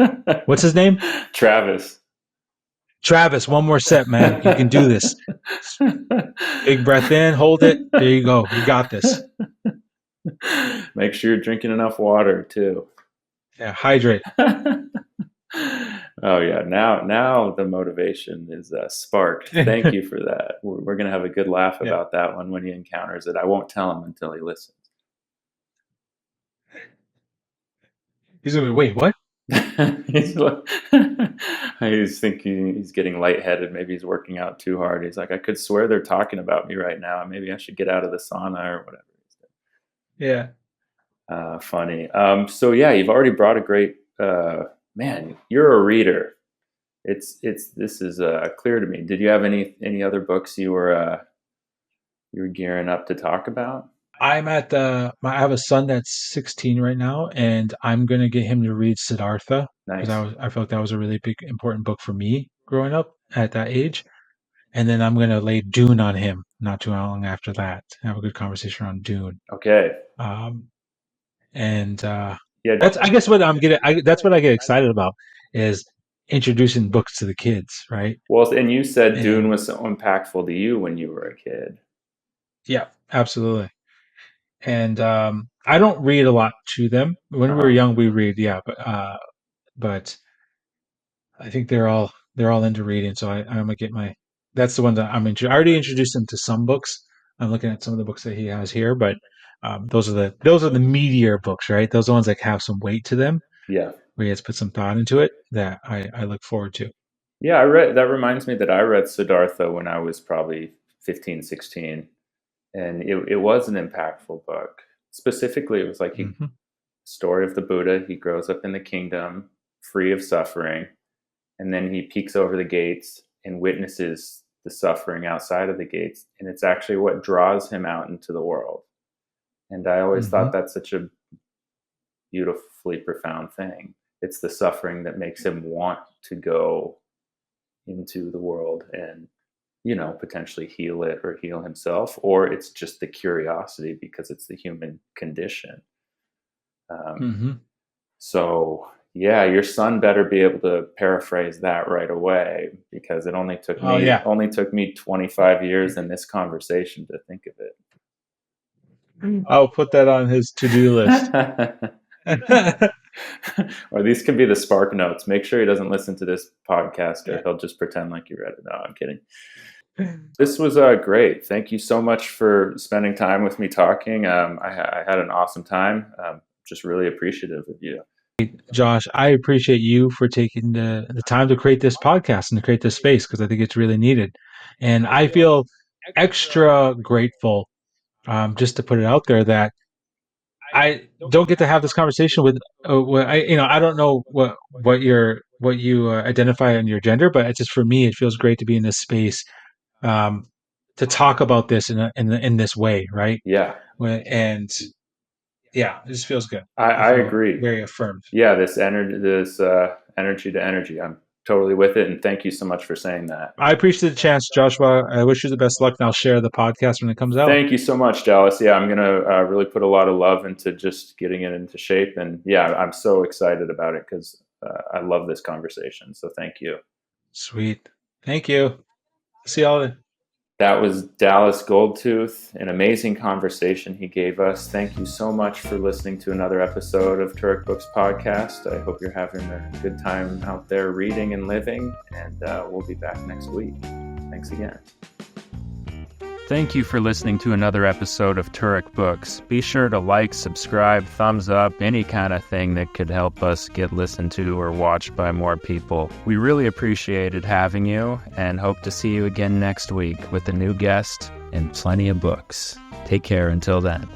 What's his name? Travis. Travis, one more set, man. You can do this. Big breath in, hold it. There you go. You got this. Make sure you're drinking enough water too. Yeah, hydrate. Oh yeah, now the motivation is sparked. Thank you for that. We're gonna have a good laugh Yeah. about that one when he encounters it. I won't tell him until he listens. He's gonna be, wait, what? he's like, he's thinking he's getting lightheaded. Maybe he's working out too hard. He's like, I could swear they're talking about me right now. Maybe I should get out of the sauna or whatever. Yeah. Funny. So yeah, you've already brought a great man. You're a reader. It's this is clear to me. Did you have any other books you were gearing up to talk about? I'm at I have a son that's 16 right now, and I'm gonna get him to read Siddhartha because Nice. I felt that was a really big important book for me growing up at that age. And then I'm gonna lay Dune on him not too long after that. Have a good conversation on Dune. Okay. Um, and Yeah. that's I guess what I'm getting. That's what I get excited about is introducing books to the kids, right? Well, and you said Dune And was so impactful to you when you were a kid. yeah, absolutely. And I don't read a lot to them. When Uh we were huh. young, we read, yeah, but I think they're all into reading. So I'm gonna get my. That's the one that I already introduced them to some books. I'm looking at some of the books that he has here, but those are the meatier books, right? Those are the ones that have some weight to them, Yeah. where he has put some thought into it that I look forward to. Yeah. I read. That reminds me that I read Siddhartha when I was probably 15, 16, and it was an impactful book. Specifically, it was like he Hmm. story of the Buddha. He grows up in the kingdom, free of suffering, and then he peeks over the gates and witnesses the suffering outside of the gates, and it's actually what draws him out into the world. And I always Mm-hmm. thought that's such a beautifully profound thing. It's the suffering that makes him want to go into the world and, potentially heal it or heal himself, or it's just the curiosity because it's the human condition. Mm-hmm. So yeah, your son better be able to paraphrase that right away, because it only took Oh me yeah. 25 years in this conversation to think of I'll put that on his to-do list. it. Or these could be the spark notes. Make sure he doesn't listen to this podcast, or he'll just pretend like you read it. No, I'm kidding. This was great. Thank you so much for spending time with me talking. I had an awesome time. Just really appreciative of you. Josh, I appreciate you for taking the time to create this podcast and to create this space, because I think it's really needed. And I feel extra grateful, just to put it out there, that I don't get to have this conversation with, I don't know what you identify in your gender, but it's just, for me, it feels great to be in this space, um, to talk about this in this way, right? Yeah, And yeah, it just feels good. I I feel agree. very affirmed. Yeah, this energy to energy. I'm totally with it, and thank you so much for saying that. I appreciate the chance, Joshua. I wish you the best luck, and I'll share the podcast when it comes out. Thank you so much, Dallas. Yeah, I'm gonna really put a lot of love into just getting it into shape, and yeah, I'm so excited about it because I love this conversation. So thank you. Sweet. Thank you. See y'all then. That was Dallas Goldtooth, an amazing conversation he gave us. Thank you so much for listening to another episode of Turek Books Podcast. I hope you're having a good time out there reading and living, and we'll be back next week. Thanks again. Thank you for listening to another episode of Turek Books. Be sure to like, subscribe, thumbs up, any kind of thing that could help us get listened to or watched by more people. We really appreciated having you and hope to see you again next week with a new guest and plenty of books. Take care until then.